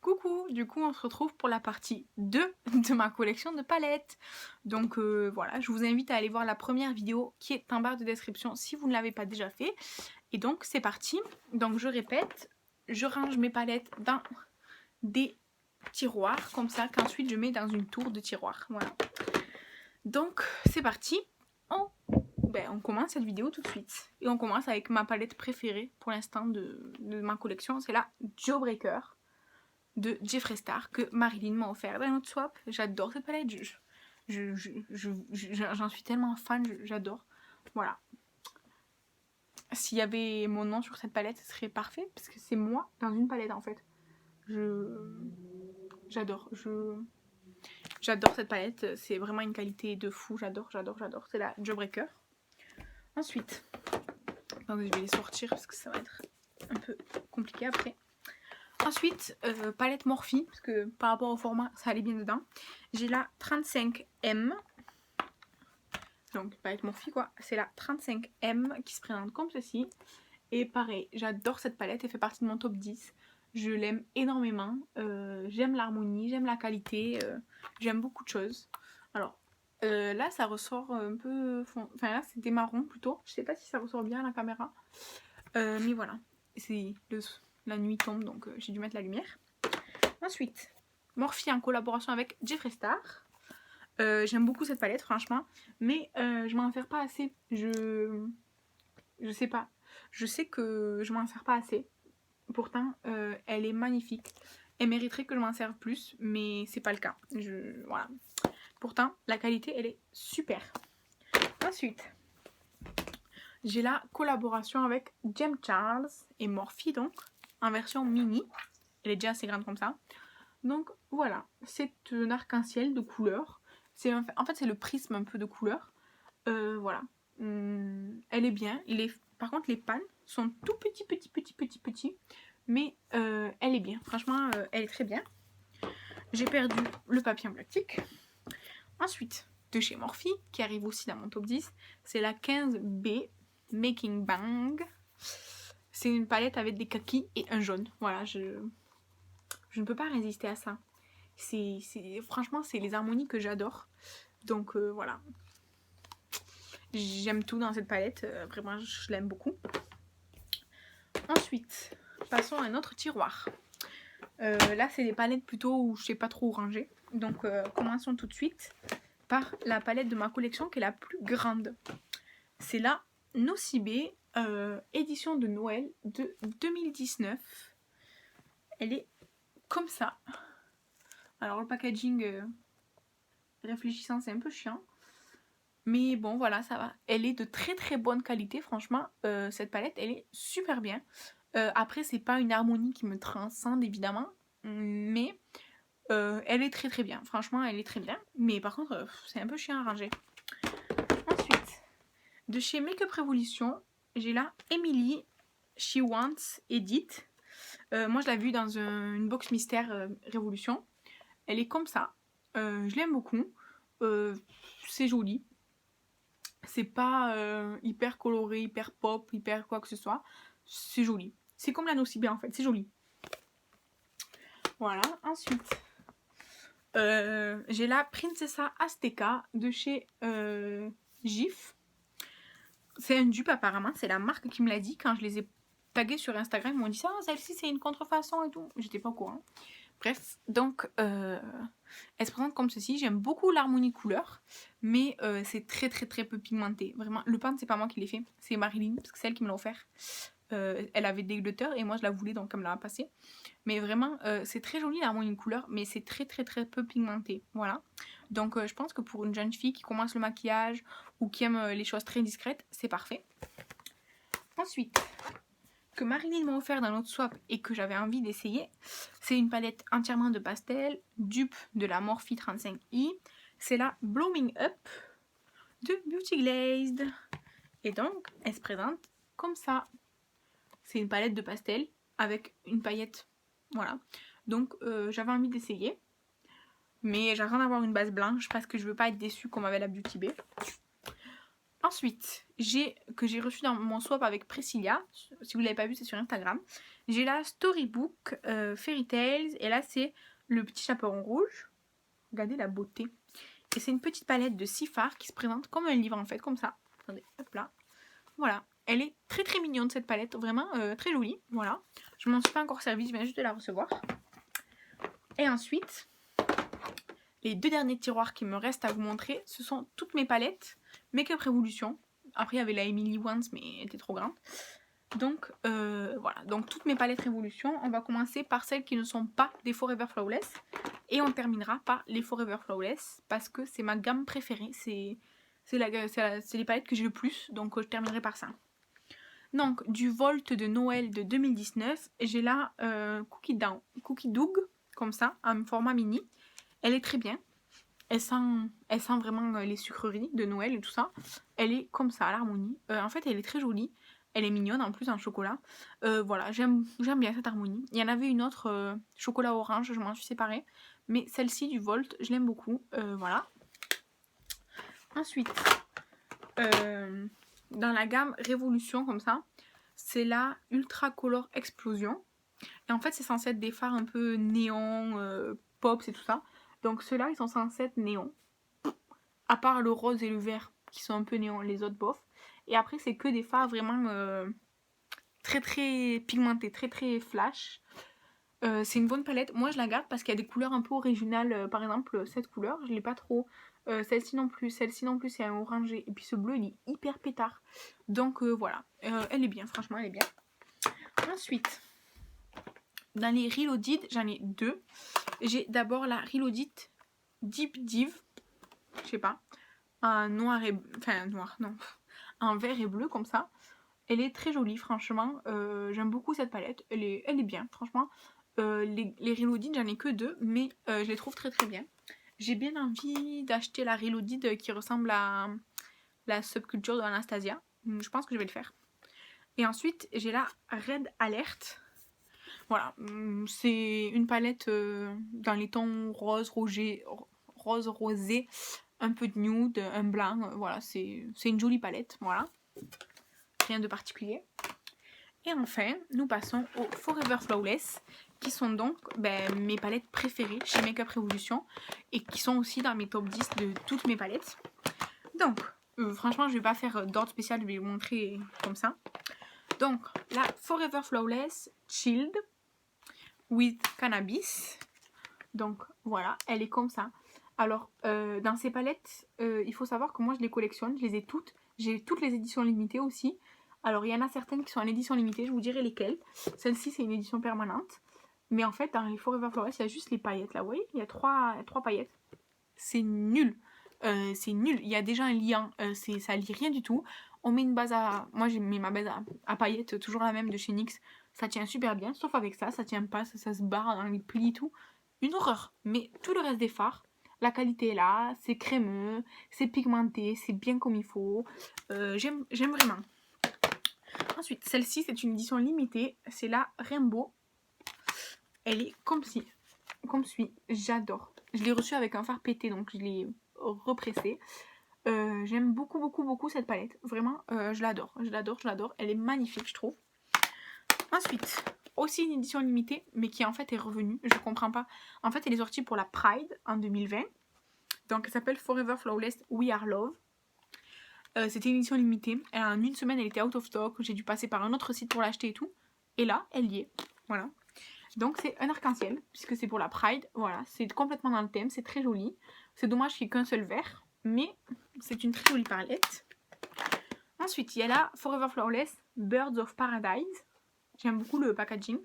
Coucou, du coup on se retrouve pour la partie 2 de ma collection de palettes. Donc voilà, je vous invite à aller voir la première vidéo qui est en barre de description si vous ne l'avez pas déjà fait. Et donc c'est parti. Donc je répète, je range mes palettes dans des tiroirs comme ça qu'ensuite je mets dans une tour de tiroirs. Voilà. Donc c'est parti. On commence cette vidéo tout de suite. Et on commence avec ma palette préférée pour l'instant de ma collection. C'est la Jawbreaker de Jeffree Star que Marilyn m'a offert dans notre swap. J'adore cette palette. J'en suis tellement fan. J'adore. Voilà. S'il y avait mon nom sur cette palette, ce serait parfait. Parce que c'est moi dans une palette en fait. J'adore. J'adore cette palette. C'est vraiment une qualité de fou. J'adore. C'est la Jawbreaker. Ensuite, je vais les sortir parce que ça va être un peu compliqué après. Ensuite, palette Morphe, parce que par rapport au format, ça allait bien dedans. J'ai la 35M. Donc, palette Morphe, quoi. C'est la 35M qui se présente comme ceci. Et pareil, j'adore cette palette. Elle fait partie de mon top 10. Je l'aime énormément. J'aime l'harmonie, j'aime la qualité. J'aime beaucoup de choses. Alors, là, ça ressort un peu... Enfin, là, c'était marron plutôt. Je sais pas si ça ressort bien à la caméra. Mais voilà. C'est la nuit tombe, donc j'ai dû mettre la lumière. Ensuite, Morphe en collaboration avec Jeffree Star. J'aime beaucoup cette palette, franchement. Mais je m'en sers pas assez. Je sais pas. Je sais que je m'en sers pas assez. Pourtant, elle est magnifique. Elle mériterait que je m'en serve plus, mais c'est pas le cas. Voilà. Pourtant, la qualité, elle est super. Ensuite, j'ai la collaboration avec Jem Charles et Morphe, donc, en version mini. Elle est déjà assez grande comme ça. Donc voilà, c'est un arc-en-ciel de couleurs. En fait, c'est le prisme un peu de couleurs. Voilà. Elle est bien. Par contre, les pans sont tout petits. Mais elle est bien. Franchement, elle est très bien. J'ai perdu le papier en plastique. Ensuite, de chez Morphe, qui arrive aussi dans mon top 10, c'est la 15B Making Bang. C'est une palette avec des kakis et un jaune. Voilà, je ne peux pas résister à ça. Franchement, c'est les harmonies que j'adore. Donc voilà. J'aime tout dans cette palette. Vraiment, je l'aime beaucoup. Ensuite, passons à un autre tiroir. Là, c'est des palettes plutôt où je sais pas trop où ranger. Donc commençons tout de suite par la palette de ma collection qui est la plus grande. C'est la Nocibé édition de Noël de 2019. Elle est comme ça. Alors le packaging réfléchissant, c'est un peu chiant. Mais bon, voilà, ça va. Elle est de très bonne qualité, franchement. Cette palette, elle est super bien. Après, c'est pas une harmonie qui me transcende, évidemment. Mais elle est très bien. Franchement, elle est très bien. Mais par contre, c'est un peu chiant à ranger. Ensuite, de chez Makeup Revolution, j'ai la Emily She Wants Edit. Moi, je l'ai vue dans une box mystère Révolution. Elle est comme ça. Je l'aime beaucoup. C'est joli. C'est pas hyper coloré, hyper pop, hyper quoi que ce soit. C'est joli. C'est comme la Nocibé en fait, c'est joli. Voilà, ensuite. J'ai la Princesa Azteca de chez Gif. C'est un dupe apparemment, c'est la marque qui me l'a dit quand je les ai tagués sur Instagram. Ils m'ont dit ça, celle-ci c'est une contrefaçon et tout. J'étais pas au courant. Bref, donc elle se présente comme ceci. J'aime beaucoup l'harmonie couleur, mais c'est très peu pigmenté. Vraiment, le pan c'est pas moi qui l'ai fait, c'est Marilyn parce que c'est elle qui me l'a offert. Elle avait des glitters et moi je la voulais donc elle me l'a passé. Mais vraiment, c'est très joli l'harmonie couleur, mais c'est très peu pigmenté. Voilà. Donc je pense que pour une jeune fille qui commence le maquillage ou qui aime les choses très discrètes, c'est parfait. Ensuite, que Marilyn m'a offert dans notre swap et que j'avais envie d'essayer, c'est une palette entièrement de pastel, dupe de la Morphe 35i. C'est la Blooming Up de Beauty Glazed. Et donc, elle se présente comme ça. C'est une palette de pastel avec une paillette. Voilà. Donc, j'avais envie d'essayer. Mais j'attends d'avoir une base blanche parce que je veux pas être déçue comme avec la Beauty Bay. Ensuite, que j'ai reçu dans mon swap avec Priscilla. Si vous ne l'avez pas vu, c'est sur Instagram. J'ai la Storybook Fairy Tales. Et là, c'est le petit chaperon rouge. Regardez la beauté. Et c'est une petite palette de 6 fards qui se présente comme un livre en fait, comme ça. Attendez, hop là. Voilà. Elle est très très mignonne cette palette. Vraiment très jolie. Voilà. Je m'en suis pas encore servie. Je viens juste de la recevoir. Et ensuite, les 2 derniers tiroirs qui me restent à vous montrer, ce sont toutes mes palettes Make-up Revolution. Après, il y avait la Emily Once, mais elle était trop grande. Donc, voilà. Donc, toutes mes palettes Révolution. On va commencer par celles qui ne sont pas des Forever Flawless. Et on terminera par les Forever Flawless. Parce que c'est ma gamme préférée. C'est les palettes que j'ai le plus. Donc, je terminerai par ça. Donc, du Volt de Noël de 2019. J'ai là Cookie Doug. Comme ça, en format mini. Elle est très bien. Elle sent vraiment les sucreries de Noël et tout ça. Elle est comme ça, à l'harmonie. En fait, elle est très jolie. Elle est mignonne en plus en chocolat. Voilà, j'aime bien cette harmonie. Il y en avait une autre, chocolat orange, je m'en suis séparée. Mais celle-ci du Volt, je l'aime beaucoup. Voilà. Ensuite, dans la gamme Révolution, comme ça, c'est la Ultra Color Explosion. Et en fait, c'est censé être des fards un peu néon, pops et tout ça. Donc ceux-là, ils sont censés être néons. À part le rose et le vert, qui sont un peu néons, les autres bof. Et après, c'est que des fards vraiment très très pigmentés, très très flash. C'est une bonne palette. Moi, je la garde parce qu'il y a des couleurs un peu originales. Par exemple, cette couleur, je l'ai pas trop. Celle-ci non plus. Celle-ci non plus, c'est un orangé. Et puis ce bleu, il est hyper pétard. Donc voilà. Elle est bien, franchement, elle est bien. Ensuite, dans les Reloaded, j'en ai 2. J'ai d'abord la Reloaded Deep Div. Je sais pas. Un noir et... Enfin, noir, non. Un vert et bleu, comme ça. Elle est très jolie, franchement. J'aime beaucoup cette palette. Elle est bien, franchement. Les Reloaded, j'en ai que 2, mais je les trouve très très bien. J'ai bien envie d'acheter la Reloaded qui ressemble à la Subculture de Anastasia. Je pense que je vais le faire. Et ensuite, j'ai la Red Alert. Voilà, c'est une palette dans les tons rose, rosé, un peu de nude, un blanc. Voilà, c'est une jolie palette. Voilà, rien de particulier. Et enfin, nous passons aux Forever Flawless, qui sont donc mes palettes préférées chez Make-up Revolution et qui sont aussi dans mes top 10 de toutes mes palettes. Donc, franchement, je vais pas faire d'ordre spécial, je vais vous montrer comme ça. Donc, la Forever Flawless Chilled with Cannabis. Donc, voilà, elle est comme ça. Alors, dans ces palettes, il faut savoir que moi, je les collectionne, je les ai toutes. J'ai toutes les éditions limitées aussi. Alors, il y en a certaines qui sont en édition limitée, je vous dirai lesquelles. Celle-ci, c'est une édition permanente. Mais en fait, dans les Forever Flawless, il y a juste les paillettes, là, vous voyez. Il y a trois paillettes. C'est nul. C'est nul. Il y a déjà un liant. Ça lit rien du tout. On met une base à... Moi, j'ai mis ma base à paillettes, toujours la même de chez NYX. Ça tient super bien, sauf avec ça. Ça tient pas, ça se barre dans les plis et tout. Une horreur. Mais tout le reste des fards, la qualité est là. C'est crémeux, c'est pigmenté, c'est bien comme il faut. J'aime vraiment. Ensuite, celle-ci, c'est une édition limitée. C'est la Rainbow. Elle est comme suit. J'adore. Je l'ai reçue avec un fard pété, donc je l'ai repressée. J'aime beaucoup cette palette. Vraiment, je l'adore. Elle est magnifique, je trouve. Ensuite, aussi une édition limitée, mais qui en fait est revenue. Je comprends pas. En fait, elle est sortie pour la Pride en 2020. Donc, elle s'appelle Forever Flawless We Are Love. C'était une édition limitée. En une semaine, elle était out of stock. J'ai dû passer par un autre site pour l'acheter et tout. Et là, elle y est. Voilà. Donc, c'est un arc-en-ciel, puisque c'est pour la Pride. Voilà, c'est complètement dans le thème. C'est très joli. C'est dommage qu'il n'y ait qu'un seul vert. Mais c'est une très jolie palette. Ensuite, il y a la Forever Flawless Birds of Paradise. J'aime beaucoup le packaging.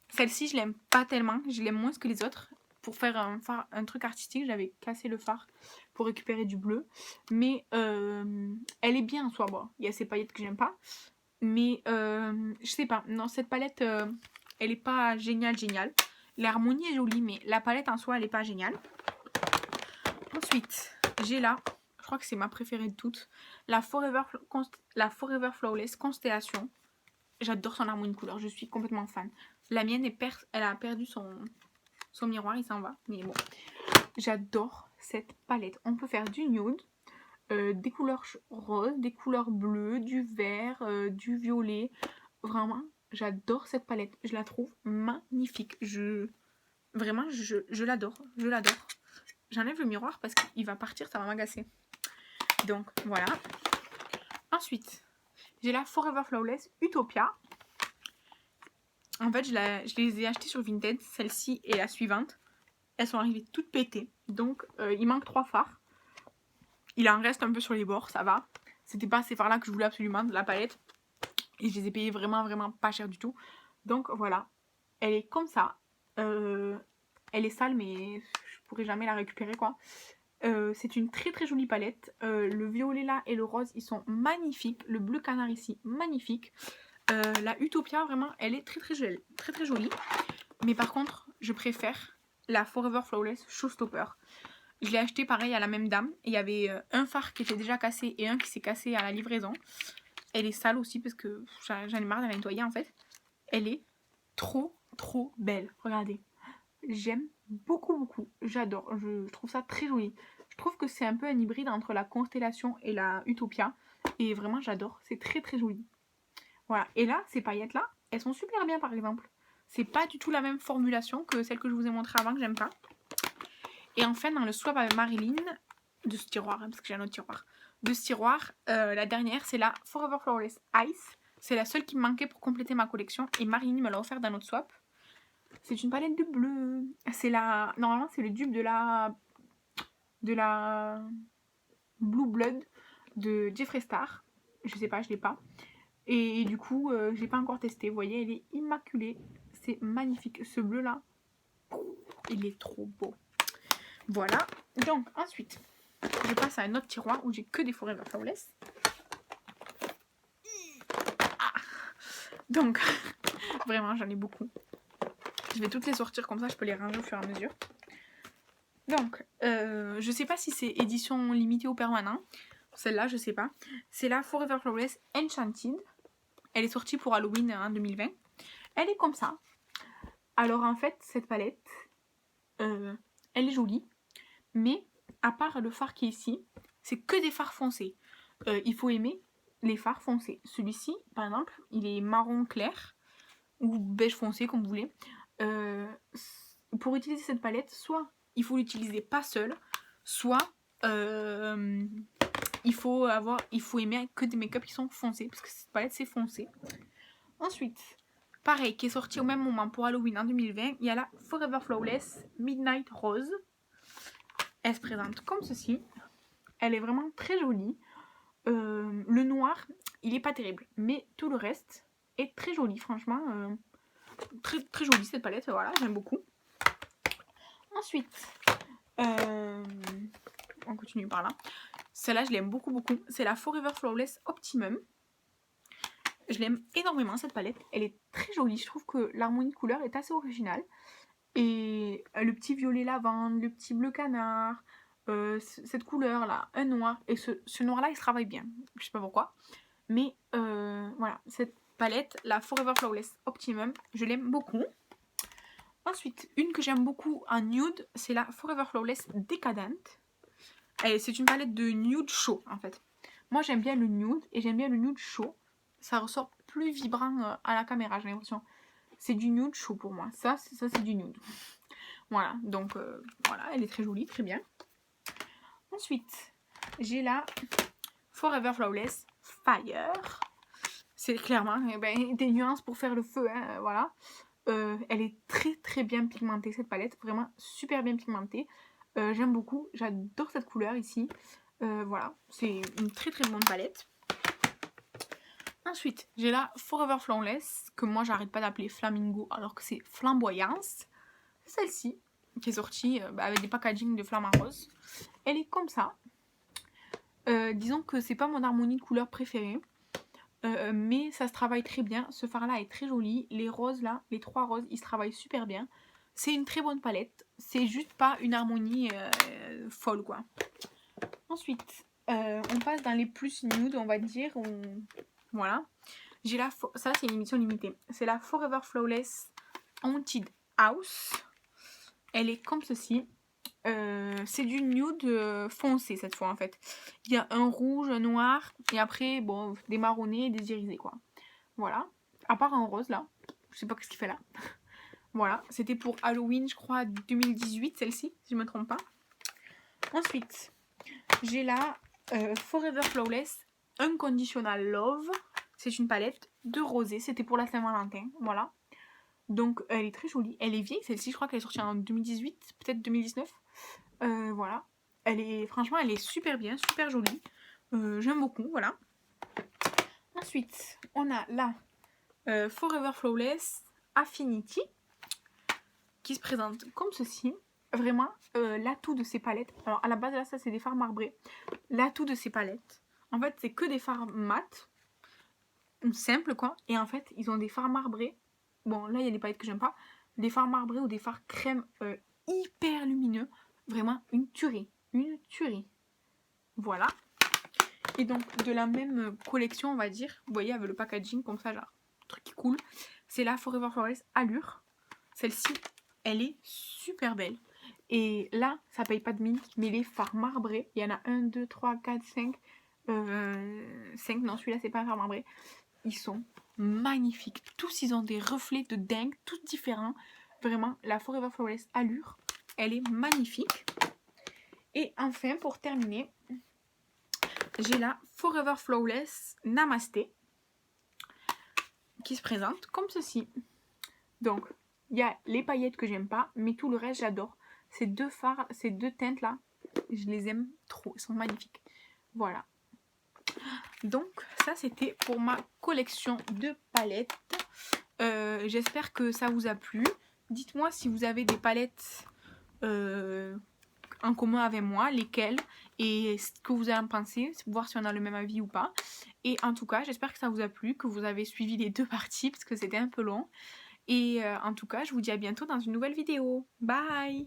Celle-ci, je l'aime pas tellement. Je l'aime moins que les autres. Pour faire un truc artistique, j'avais cassé le fard pour récupérer du bleu. Mais elle est bien en soi. Bon, il y a ces paillettes que j'aime pas. Mais je sais pas. Non, cette palette, elle est pas géniale. L'harmonie est jolie, mais la palette en soi, elle est pas géniale. Ensuite, j'ai là, je crois que c'est ma préférée de toutes, la Forever Flawless Constellation. J'adore son harmonie couleur, je suis complètement fan. La mienne, elle a perdu son miroir, il s'en va. Mais bon, j'adore cette palette. On peut faire du nude, des couleurs roses, des couleurs bleues, du vert, du violet. Vraiment, j'adore cette palette. Je la trouve magnifique. Vraiment, je l'adore. Je l'adore. J'enlève le miroir parce qu'il va partir, ça va m'agacer. Donc, voilà. Ensuite, j'ai la Forever Flawless Utopia. En fait, je les ai achetées sur Vinted. Celle-ci et la suivante. Elles sont arrivées toutes pétées. Donc, il manque 3 fards. Il en reste un peu sur les bords, ça va. C'était pas ces fards-là que je voulais absolument, de la palette. Et je les ai payés vraiment pas cher du tout. Donc, voilà. Elle est comme ça. Elle est sale, mais je pourrais jamais la récupérer, quoi. C'est une très jolie palette. Le violet là et le rose, ils sont magnifiques. Le bleu canard ici, magnifique. La Utopia, vraiment, elle est très jolie. Mais par contre, je préfère la Forever Flawless Showstopper. Je l'ai acheté pareil à la même dame. Il y avait un phare qui était déjà cassé et un qui s'est cassé à la livraison. Elle est sale aussi parce que j'en ai marre de la nettoyer en fait. Elle est trop belle. Regardez. J'aime beaucoup. J'adore. Je trouve ça très joli. Je trouve que c'est un peu un hybride entre la Constellation et la Utopia. Et vraiment, j'adore. C'est très joli. Voilà. Et là, ces paillettes-là, elles sont super bien par exemple. C'est pas du tout la même formulation que celle que je vous ai montrée avant que j'aime pas. Et enfin, dans le swap avec Marilyn, de ce tiroir, hein, parce que j'ai un autre tiroir, de ce tiroir, la dernière, c'est la Forever Flawless Ice. C'est la seule qui me manquait pour compléter ma collection. Et Marilyn me l'a offert dans notre swap. C'est une palette de bleu. C'est la... Normalement, c'est le dupe de la Blue Blood de Jeffree Star. Je sais pas, je l'ai pas. Et du coup, je l'ai pas encore testé. Vous voyez, elle est immaculée. C'est magnifique. Ce bleu-là, il est trop beau. Voilà. Donc, ensuite, je passe à un autre tiroir où j'ai que des Forever Flawless. Ah. Donc, vraiment, j'en ai beaucoup. Je vais toutes les sortir comme ça, je peux les ranger au fur et à mesure. Donc, je sais pas si c'est édition limitée ou permanent. Celle-là, je sais pas. C'est la Forever Flawless Enchanted. Elle est sortie pour Halloween en 2020. Elle est comme ça. Alors, en fait, cette palette, elle est jolie. Mais, à part le fard qui est ici, c'est que des fards foncés. Il faut aimer les fards foncés. Celui-ci, par exemple, il est marron clair ou beige foncé, comme vous voulez. Pour utiliser cette palette, soit il faut l'utiliser pas seul, soit il faut aimer que des make-up qui sont foncés, parce que cette palette c'est foncé. Ensuite, pareil, qui est sorti au même moment pour Halloween en 2020, il y a la Forever Flawless Midnight Rose. Elle se présente comme ceci. Elle est vraiment très jolie. Le noir, il est pas terrible, mais tout le reste est très joli, franchement. Très jolie cette palette, voilà, j'aime beaucoup. Ensuite, on continue par là. Celle-là, je l'aime beaucoup. C'est la Forever Flawless Optimum. Je l'aime énormément cette palette. Elle est très jolie. Je trouve que l'harmonie de couleurs est assez originale. Et le petit violet lavande, le petit bleu canard, cette couleur-là, un noir. Et ce noir-là, il se travaille bien. Je sais pas pourquoi. Mais voilà, cette palette, la Forever Flawless Optimum, je l'aime beaucoup. Ensuite, une que j'aime beaucoup en nude, c'est la Forever Flawless Decadent. C'est une palette de nude chaud en fait. Moi j'aime bien le nude et j'aime bien le nude chaud. Ça ressort plus vibrant à la caméra, j'ai l'impression. C'est du nude chaud pour moi. Ça c'est du nude. Voilà, donc voilà, elle est très jolie, très bien. Ensuite, j'ai la Forever Flawless Fire. C'est clairement des nuances pour faire le feu, hein, voilà. Elle est très bien pigmentée cette palette, vraiment super bien pigmentée. J'aime beaucoup, j'adore cette couleur ici. Voilà, c'est une très bonne palette. Ensuite, j'ai la Forever Flawless, que moi j'arrête pas d'appeler Flamingo alors que c'est Flamboyance. C'est celle-ci, qui est sortie avec des packaging de flammes rose. Elle est comme ça. Disons que c'est pas mon harmonie de couleur préférée. Mais ça se travaille très bien. Ce fard là est très joli. Les roses là, les 3 roses, ils se travaillent super bien. C'est une très bonne palette. C'est juste pas une harmonie folle quoi. Ensuite, on passe dans les plus nude, on va dire. Voilà. J'ai ça c'est une émission limitée. C'est la Forever Flawless Haunted House. Elle est comme ceci. c'est du nude foncé cette fois en fait. Il y a un rouge, un noir et après bon des marronnés et des irisés quoi. Voilà. À part un rose là. Je sais pas ce qu'il fait là. Voilà. C'était pour Halloween je crois 2018 celle-ci si je me trompe pas. Ensuite j'ai la Forever Flawless Unconditional Love. C'est une palette de rosé. C'était pour la Saint-Valentin. Voilà. Donc elle est très jolie. Elle est vieille celle-ci. Je crois qu'elle est sortie en 2018. Peut-être 2019. Voilà. Franchement, elle est super bien. Super jolie. J'aime beaucoup. Voilà. Ensuite, on a la Forever Flawless Affinity. Qui se présente comme ceci. Vraiment, l'atout de ces palettes. Alors à la base, là, ça c'est des fards marbrés. L'atout de ces palettes. En fait, c'est que des fards mat. Simple quoi. Et en fait, ils ont des fards marbrés. Bon, là, il y a des palettes que j'aime pas. Des fards marbrés ou des fards crème hyper lumineux. Vraiment, une tuerie. Une tuerie. Voilà. Et donc, de la même collection, on va dire. Vous voyez, avec le packaging comme ça, genre, truc qui coule. C'est la Forever Flawless Allure. Celle-ci, elle est super belle. Et là, ça paye pas de mine. Mais les fards marbrés, il y en a 1, 2, 3, 4, 5. 5, non, celui-là, c'est pas un fard marbré. Ils sont magnifiques. Tous, ils ont des reflets de dingue, tous différents. Vraiment, la Forever Flawless Allure, elle est magnifique. Et enfin, pour terminer, j'ai la Forever Flawless Namasté qui se présente comme ceci. Donc, il y a les paillettes que j'aime pas, mais tout le reste, j'adore. Ces deux fards, ces deux teintes-là, je les aime trop. Elles sont magnifiques. Voilà. Donc ça c'était pour ma collection de palettes. J'espère que ça vous a plu. Dites-moi si vous avez des palettes en commun avec moi, lesquelles et ce que vous en pensez, voir si on a le même avis ou pas. Et en tout cas j'espère que ça vous a plu, que vous avez suivi les deux parties parce que c'était un peu long. Et en tout cas je vous dis à bientôt dans une nouvelle vidéo. Bye!